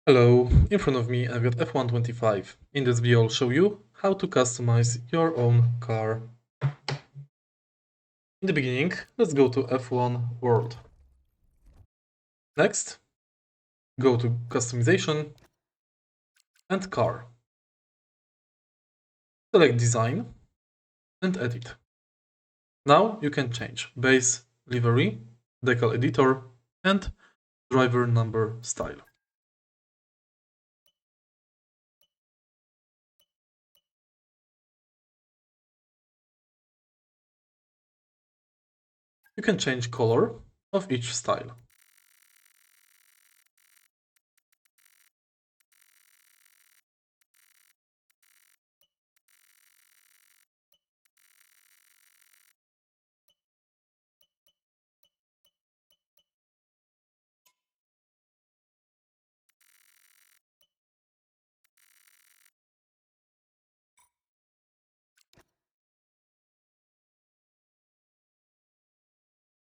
Hello, in front of me I've got F125. In this video I'll show you how to customize your own car. In the beginning, let's go to F1 World. Next, go to Customization and Car. Select Design and Edit. Now you can change Base, Livery, Decal Editor and Driver Number Style. You can change color of each style.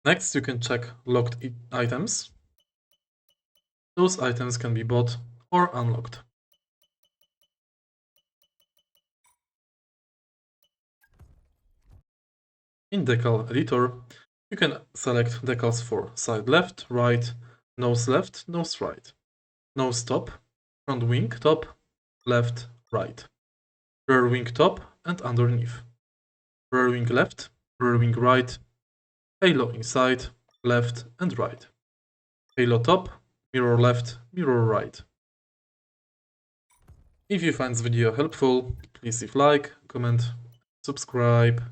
Next, you can check locked items. Those items can be bought or unlocked. In Decal Editor, you can select decals for side left, right, nose left, nose right, nose top, front wing top, left, right, rear wing top and underneath, rear wing left, rear wing right, halo inside, left and right, halo top, mirror left, mirror right. If you find this video helpful, please leave like, comment, subscribe.